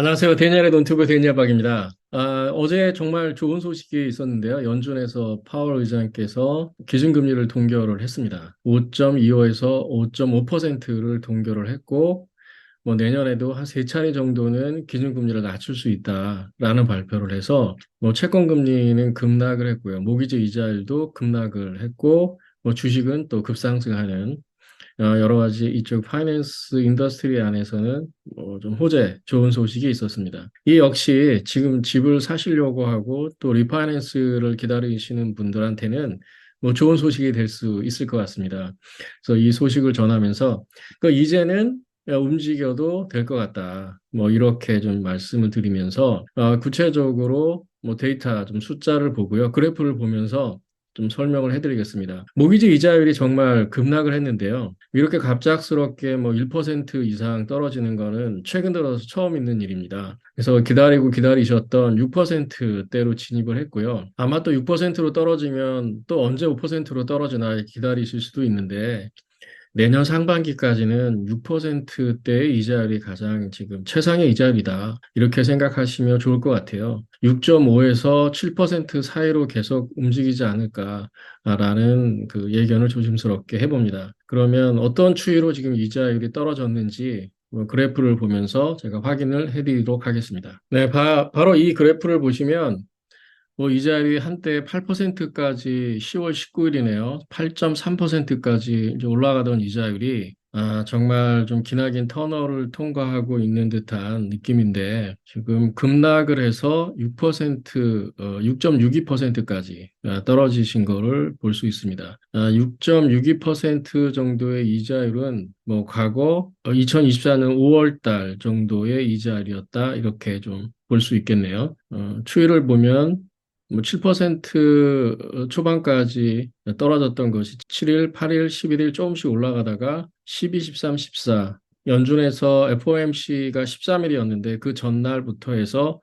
안녕하세요. 데니엘의 논튜브 데니얼박입니다. 어제 정말 좋은 소식이 있었는데요. 연준에서 파월 의장께서 기준금리를 동결을 했습니다. 5.25에서 5.5%를 동결을 했고, 뭐 내년에도 한 세 차례 정도는 기준금리를 낮출 수 있다라는 발표를 해서, 뭐 채권금리는 급락을 했고요. 모기지 이자율도 급락을 했고, 뭐 주식은 또 급상승하는 여러 가지 이쪽 파이낸스 인더스트리 안에서는 뭐좀 호재 좋은 소식이 있었습니다. 이 역시 지금 집을 사시려고 하고 또 리파이낸스를 기다리시는 분들한테는 뭐 좋은 소식이 될 수 있을 것 같습니다. 그래서 이 소식을 전하면서 이제는 움직여도 될 것 같다. 뭐 이렇게 좀 말씀을 드리면서 구체적으로 뭐 데이터 좀 숫자를 보고요. 그래프를 보면서 좀 설명을 해드리겠습니다. 모기지 이자율이 정말 급락을 했는데요. 이렇게 갑작스럽게 뭐 1% 이상 떨어지는 거는 최근 들어서 처음 있는 일입니다. 그래서 기다리고 기다리셨던 6%대로 진입을 했고요. 아마 또 6%로 떨어지면 또 언제 5%로 떨어지나 기다리실 수도 있는데 내년 상반기까지는 6%대의 이자율이 가장 지금 최상의 이자율이다. 이렇게 생각하시면 좋을 것 같아요. 6.5에서 7% 사이로 계속 움직이지 않을까라는 그 예견을 조심스럽게 해봅니다. 그러면 어떤 추이로 지금 이자율이 떨어졌는지 그래프를 보면서 제가 확인을 해드리도록 하겠습니다. 네, 바로 이 그래프를 보시면 이 자리 한때 8%까지 10월 19일이네요. 8.3%까지 이제 올라가던 이자율이 정말 좀 기나긴 터널을 통과하고 있는 듯한 느낌인데 지금 급락을 해서 6.62%까지 떨어지신 거를 볼 수 있습니다. 6.62% 정도의 이자율은 뭐 과거 2024년 5월 달 정도의 이자율이었다 이렇게 좀 볼 수 있겠네요. 추이를 보면 뭐 7% 초반까지 떨어졌던 것이 7일, 8일, 11일 조금씩 올라가다가 12, 13, 14 연준에서 FOMC가 13일이었는데 그 전날부터 해서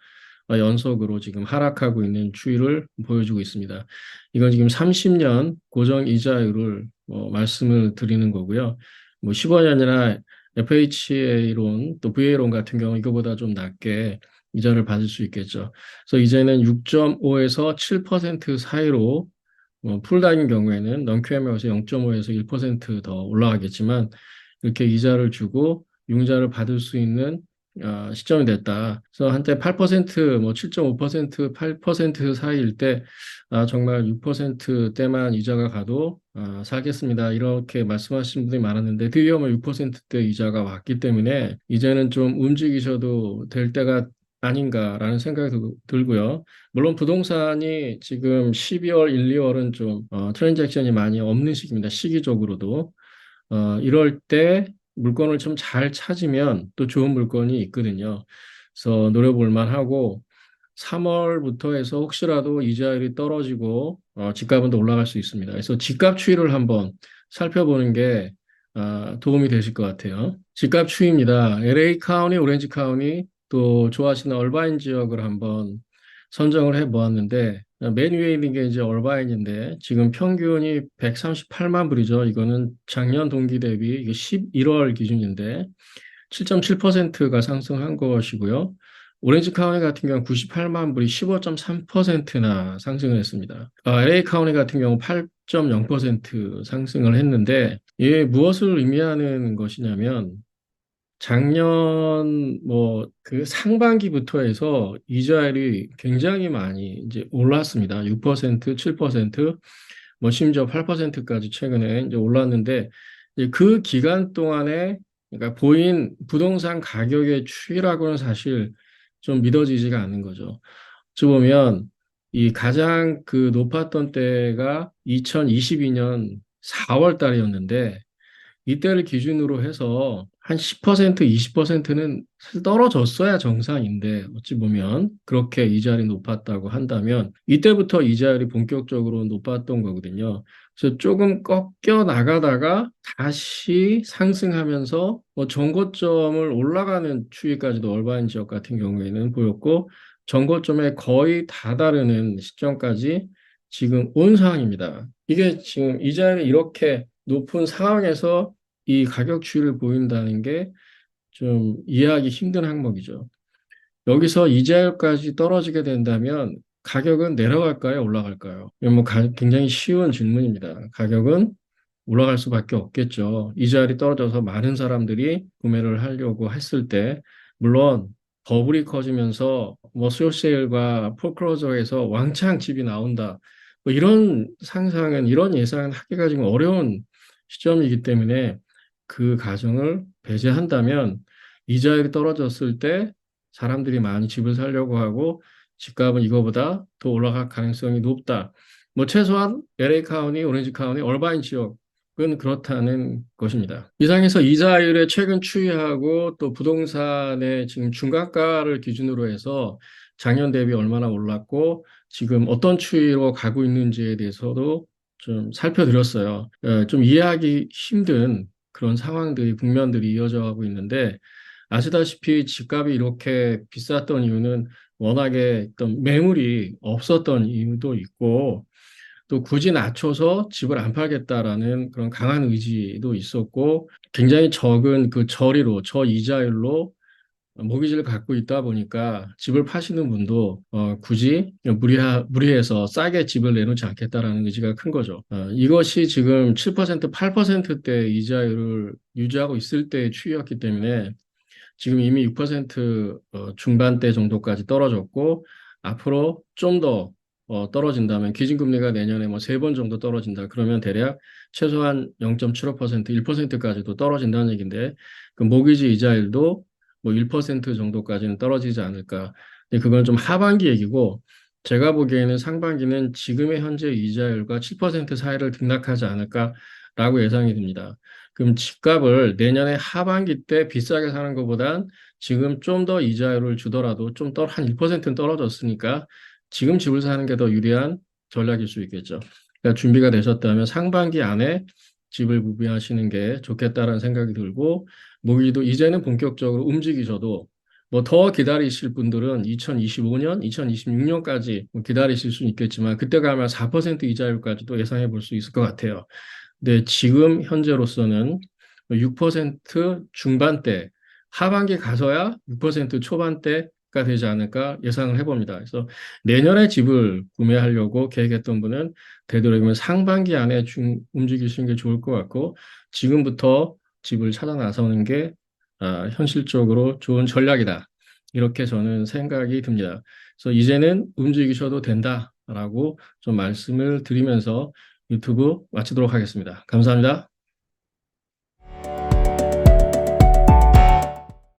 연속으로 지금 하락하고 있는 추이를 보여주고 있습니다. 이건 지금 30년 고정 이자율을 말씀을 드리는 거고요. 뭐 15년이나 FHA론 또 VA론 같은 경우 이거보다 좀 낮게 이자를 받을 수 있겠죠. 그래서 이제는 6.5에서 7% 사이로 풀다인 경우에는 넌QM에서 0.5에서 1%더 올라가겠지만 이렇게 이자를 주고 융자를 받을 수 있는 시점이 됐다. 그래서 한때 8%, 뭐 7.5%, 8% 사이일 때 정말 6%대만 이자가 가도 살겠습니다. 이렇게 말씀하신 분들이 많았는데 드디어 뭐 6%대 이자가 왔기 때문에 이제는 좀 움직이셔도 될 때가 아닌가라는 생각이 들고요. 물론 부동산이 지금 12월, 1, 2월은 좀 트랜잭션이 많이 없는 시기입니다. 시기적으로도. 이럴 때 물건을 좀 잘 찾으면 또 좋은 물건이 있거든요. 그래서 노려볼 만하고 3월부터 해서 혹시라도 이자율이 떨어지고 집값은 더 올라갈 수 있습니다. 그래서 집값 추이를 한번 살펴보는 게 도움이 되실 것 같아요. 집값 추이입니다. LA 카운티, 오렌지 카운티 또 좋아하시는 얼바인 지역을 한번 선정을 해 보았는데 맨 위에 있는 게 이제 얼바인인데 지금 평균이 138만 불이죠. 이거는 작년 동기 대비 이게 11월 기준인데 7.7%가 상승한 것이고요. 오렌지 카운티 같은 경우 98만 불이 15.3%나 상승을 했습니다. LA 카운티 같은 경우 8.0% 상승을 했는데 이게 무엇을 의미하는 것이냐면 작년 뭐 그 상반기부터 해서 이자율이 굉장히 많이 이제 올랐습니다. 6%, 7%, 뭐 심지어 8%까지 최근에 이제 올랐는데 이제 그 기간 동안에 그러니까 보인 부동산 가격의 추이라고는 사실 좀 믿어지지가 않는 거죠. 어찌 보면 이 가장 그 높았던 때가 2022년 4월 달이었는데 이때를 기준으로 해서 한 10%, 20%는 떨어졌어야 정상인데 어찌 보면 그렇게 이자율이 높았다고 한다면 이때부터 이자율이 본격적으로 높았던 거거든요. 그래서 조금 꺾여 나가다가 다시 상승하면서 뭐 전고점을 올라가는 추이까지도 얼바인 지역 같은 경우에는 보였고 전고점에 거의 다다르는 시점까지 지금 온 상황입니다. 이게 지금 이자율이 이렇게 높은 상황에서 이 가격 추이를 보인다는 게 좀 이해하기 힘든 항목이죠. 여기서 이자율까지 떨어지게 된다면 가격은 내려갈까요? 올라갈까요? 이건 뭐 굉장히 쉬운 질문입니다. 가격은 올라갈 수밖에 없겠죠. 이자율이 떨어져서 많은 사람들이 구매를 하려고 했을 때, 물론 버블이 커지면서 뭐 쇼세일과 폴크로저에서 왕창 집이 나온다. 뭐 이런 상상은, 이런 예상은 하기가 지금 어려운 시점이기 때문에 그 가정을 배제한다면 이자율이 떨어졌을 때 사람들이 많이 집을 사려고 하고 집값은 이거보다 더 올라갈 가능성이 높다. 뭐 최소한 LA 카운티, 오렌지 카운티, 얼바인 지역은 그렇다는 것입니다. 이상해서 이자율의 최근 추이하고 또 부동산의 지금 중간가를 기준으로 해서 작년 대비 얼마나 올랐고 지금 어떤 추이로 가고 있는지에 대해서도 좀 살펴드렸어요. 좀 이해하기 힘든 그런 상황들이, 국면들이 이어져 가고 있는데 아시다시피 집값이 이렇게 비쌌던 이유는 워낙에 어떤 매물이 없었던 이유도 있고 또 굳이 낮춰서 집을 안 팔겠다라는 그런 강한 의지도 있었고 굉장히 적은 그 저리로 저이자율로 모기지를 갖고 있다 보니까 집을 파시는 분도 굳이 무리해서 싸게 집을 내놓지 않겠다라는 의지가 큰 거죠. 이것이 지금 7%, 8%대 이자율을 유지하고 있을 때의 추이였기 때문에 지금 이미 6% 중반대 정도까지 떨어졌고 앞으로 좀 더 떨어진다면 기준금리가 내년에 뭐 세 번 정도 떨어진다. 그러면 대략 최소한 0.75%, 1%까지도 떨어진다는 얘기인데 그 모기지 이자율도 뭐 1% 정도까지는 떨어지지 않을까. 근데 그건 좀 하반기 얘기고 제가 보기에는 상반기는 지금의 현재 이자율과 7% 사이를 등락하지 않을까라고 예상이 듭니다. 그럼 집값을 내년에 하반기 때 비싸게 사는 것보단 지금 좀 더 이자율을 주더라도 좀 한 1%는 떨어졌으니까 지금 집을 사는 게 더 유리한 전략일 수 있겠죠. 그러니까 준비가 되셨다면 상반기 안에 집을 구매하시는 게 좋겠다라는 생각이 들고 모기도 이제는 본격적으로 움직이셔도 뭐 더 기다리실 분들은 2025년, 2026년까지 기다리실 수는 있겠지만 그때 가면 4% 이자율까지도 예상해 볼 수 있을 것 같아요. 근데 지금 현재로서는 6% 중반대, 하반기 가서야 6% 초반대가 되지 않을까 예상을 해봅니다. 그래서 내년에 집을 구매하려고 계획했던 분은 되도록이면 상반기 안에 움직이시는 게 좋을 것 같고 지금부터 집을 찾아 나서는 게 현실적으로 좋은 전략이다. 이렇게 저는 생각이 듭니다. 그래서 이제는 움직이셔도 된다라고 좀 말씀을 드리면서 유튜브 마치도록 하겠습니다. 감사합니다.